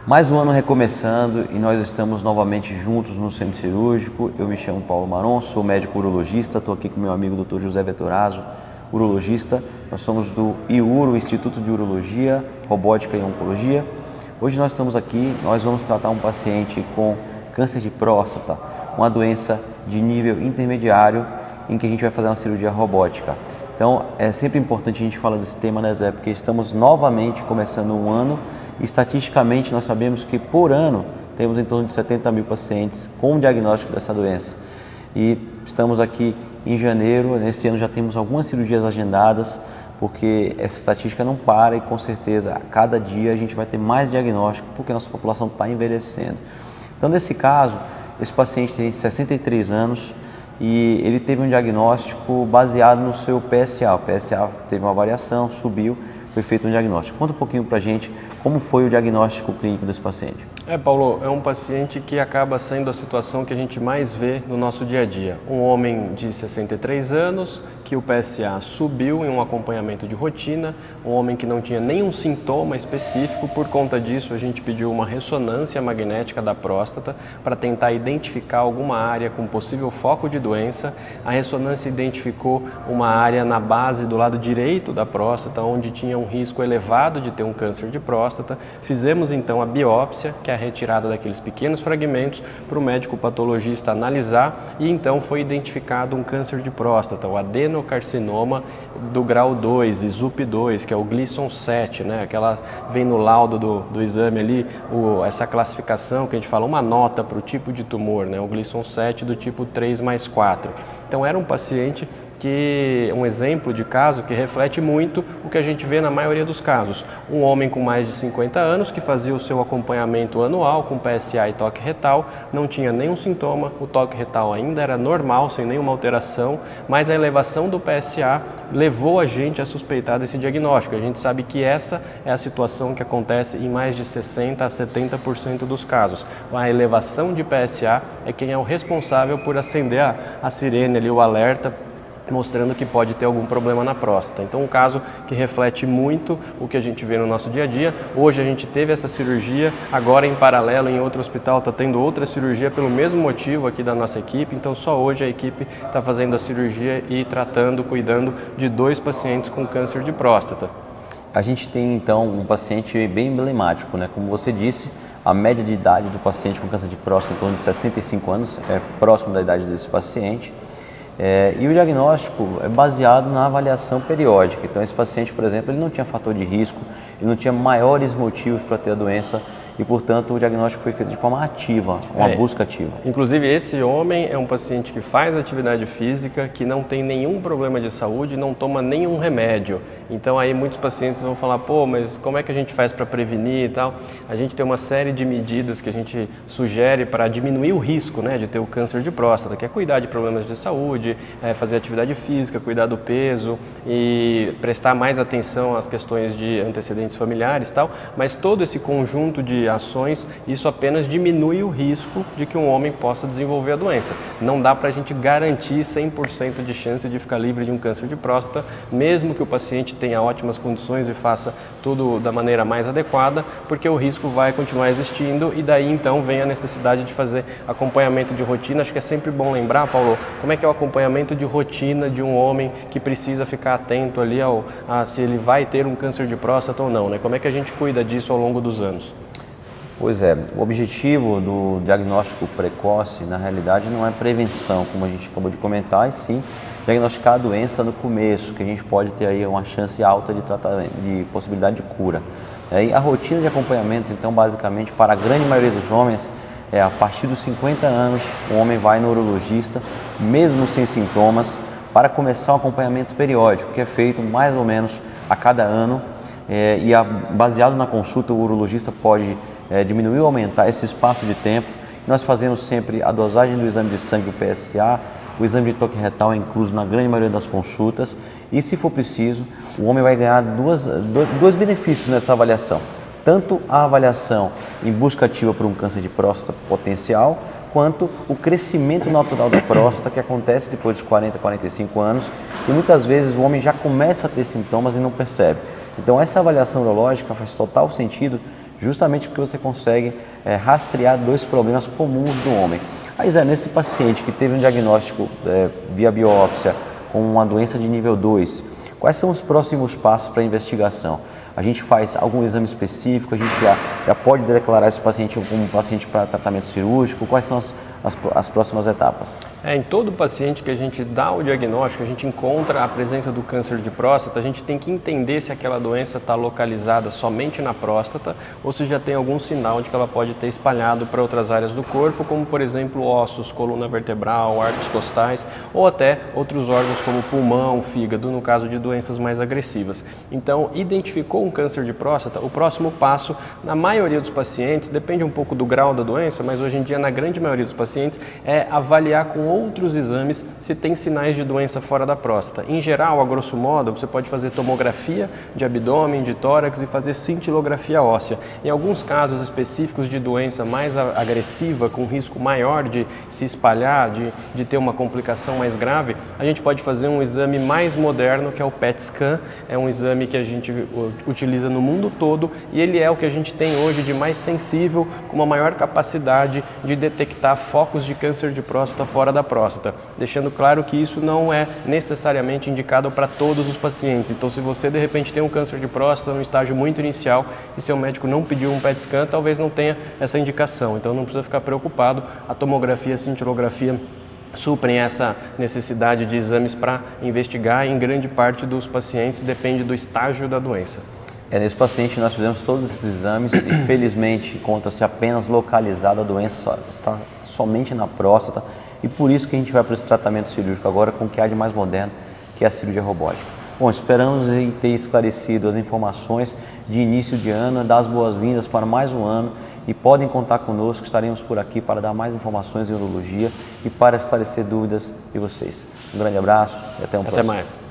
Mais um ano recomeçando e nós estamos novamente juntos no Centro Cirúrgico. Eu me chamo Paulo Maron, sou médico urologista, estou aqui com meu amigo Dr. José Vettorazzo, urologista. Nós somos do IURO, Instituto de Urologia, Robótica e Oncologia. Hoje nós estamos aqui, nós vamos tratar um paciente com câncer de próstata, uma doença de nível intermediário em que a gente vai fazer uma cirurgia robótica. Então é sempre importante a gente falar desse tema, né, Zé? Porque estamos novamente começando um ano e estatisticamente nós sabemos que por ano temos em torno de 70 mil pacientes com diagnóstico dessa doença. E estamos aqui em janeiro, nesse ano já temos algumas cirurgias agendadas, porque essa estatística não para e com certeza a cada dia a gente vai ter mais diagnóstico porque a nossa população está envelhecendo. Então nesse caso, esse paciente tem 63 anos e ele teve um diagnóstico baseado no seu PSA. O PSA teve uma variação, subiu, foi feito um diagnóstico. Conta um pouquinho pra gente como foi o diagnóstico clínico desse paciente. Paulo, é um paciente que acaba sendo a situação que a gente mais vê no nosso dia a dia. Um homem de 63 anos, que o PSA subiu em um acompanhamento de rotina, um homem que não tinha nenhum sintoma específico. Por conta disso, a gente pediu uma ressonância magnética da próstata para tentar identificar alguma área com possível foco de doença. A ressonância identificou uma área na base do lado direito da próstata, onde tinha um risco elevado de ter um câncer de próstata. Fizemos então a biópsia, que é a retirada daqueles pequenos fragmentos, para o médico patologista analisar, e então foi identificado um câncer de próstata, o adenocarcinoma do grau 2, ISUP2, que é o Gleason 7, né? Aquela vem no laudo do exame ali, essa classificação que a gente fala, uma nota para o tipo de tumor, né? O Gleason 7 do tipo 3+4. Então era um paciente um exemplo de caso que reflete muito o que a gente vê na maioria dos casos. Um homem com mais de 50 anos que fazia o seu acompanhamento anual com PSA e toque retal, não tinha nenhum sintoma, o toque retal ainda era normal, sem nenhuma alteração, mas a elevação do PSA levou a gente a suspeitar desse diagnóstico. A gente sabe que essa é a situação que acontece em mais de 60% a 70% dos casos. A elevação de PSA é quem é o responsável por acender a sirene ali, o alerta, mostrando que pode ter algum problema na próstata. Então, um caso que reflete muito o que a gente vê no nosso dia a dia. Hoje a gente teve essa cirurgia, agora em paralelo em outro hospital está tendo outra cirurgia pelo mesmo motivo aqui da nossa equipe. Então, só hoje a equipe está fazendo a cirurgia e tratando, cuidando de 2 pacientes com câncer de próstata. A gente tem então um paciente bem emblemático, né? Como você disse, a média de idade do paciente com câncer de próstata é em torno de 65 anos, é próximo da idade desse paciente. E o diagnóstico é baseado na avaliação periódica. Então esse paciente, por exemplo, ele não tinha fator de risco, ele não tinha maiores motivos para ter a doença e, portanto, o diagnóstico foi feito de forma ativa, uma busca ativa. Inclusive, esse homem é um paciente que faz atividade física, que não tem nenhum problema de saúde, não toma nenhum remédio. Então, aí muitos pacientes vão falar, pô, mas como é que a gente faz para prevenir e tal? A gente tem uma série de medidas que a gente sugere para diminuir o risco, né, de ter o câncer de próstata, que é cuidar de problemas de saúde, fazer atividade física, cuidar do peso e prestar mais atenção às questões de antecedentes familiares e tal, mas todo esse conjunto de ações, isso apenas diminui o risco de que um homem possa desenvolver a doença. Não dá para a gente garantir 100% de chance de ficar livre de um câncer de próstata, mesmo que o paciente tenha ótimas condições e faça tudo da maneira mais adequada, porque o risco vai continuar existindo e daí então vem a necessidade de fazer acompanhamento de rotina. Acho que é sempre bom lembrar, Paulo, como é que é o acompanhamento de rotina de um homem que precisa ficar atento ali a se ele vai ter um câncer de próstata ou não, né? Como é que a gente cuida disso ao longo dos anos? Pois é, o objetivo do diagnóstico precoce, na realidade, não é prevenção, como a gente acabou de comentar, e sim diagnosticar a doença no começo, que a gente pode ter aí uma chance alta de tratamento, de possibilidade de cura. E a rotina de acompanhamento, então, basicamente, para a grande maioria dos homens, a partir dos 50 anos, o homem vai no urologista, mesmo sem sintomas, para começar o acompanhamento periódico, que é feito mais ou menos a cada ano, baseado na consulta, o urologista pode diminuir ou aumentar esse espaço de tempo. Nós fazemos sempre a dosagem do exame de sangue, o PSA, o exame de toque retal é incluso na grande maioria das consultas e, se for preciso, o homem vai ganhar dois benefícios nessa avaliação. Tanto a avaliação em busca ativa por um câncer de próstata potencial, quanto o crescimento natural da próstata, que acontece depois dos 40, 45 anos, e muitas vezes o homem já começa a ter sintomas e não percebe. Então essa avaliação urológica faz total sentido, justamente porque você consegue rastrear dois problemas comuns do homem. Aí, Zé, nesse paciente que teve um diagnóstico via biópsia com uma doença de nível 2, quais são os próximos passos para a investigação? A gente faz algum exame específico? A gente já pode declarar esse paciente como um paciente para tratamento cirúrgico? Quais são as próximas etapas? Em todo paciente que a gente dá o diagnóstico, a gente encontra a presença do câncer de próstata, a gente tem que entender se aquela doença está localizada somente na próstata ou se já tem algum sinal de que ela pode ter espalhado para outras áreas do corpo, como por exemplo ossos, coluna vertebral, arcos costais ou até outros órgãos como pulmão, fígado, no caso de doenças mais agressivas. Então, identificou um câncer de próstata, o próximo passo, na maioria dos pacientes, depende um pouco do grau da doença, mas hoje em dia na grande maioria dos pacientes, é avaliar com outros exames se tem sinais de doença fora da próstata. Em geral, a grosso modo, você pode fazer tomografia de abdômen, de tórax e fazer cintilografia óssea. Em alguns casos específicos de doença mais agressiva, com risco maior de se espalhar, de ter uma complicação mais grave, a gente pode fazer um exame mais moderno, que é o PET scan. É um exame que a gente utiliza no mundo todo e ele é o que a gente tem hoje de mais sensível, com uma maior capacidade de detectar focos de câncer de próstata fora da próstata, deixando claro que isso não é necessariamente indicado para todos os pacientes. Então, se você de repente tem um câncer de próstata no estágio muito inicial e seu médico não pediu um PET scan, talvez não tenha essa indicação. Então, não precisa ficar preocupado, a tomografia, a cintilografia suprem essa necessidade de exames para investigar. Em grande parte dos pacientes depende do estágio da doença. Nesse paciente nós fizemos todos esses exames e felizmente encontra-se apenas localizada a doença, está somente na próstata e por isso que a gente vai para esse tratamento cirúrgico agora com o que há de mais moderno, que é a cirurgia robótica. Bom, esperamos ter esclarecido as informações de início de ano, dar as boas-vindas para mais um ano e podem contar conosco, estaremos por aqui para dar mais informações em urologia e para esclarecer dúvidas de vocês. Um grande abraço e até um próximo. Até mais.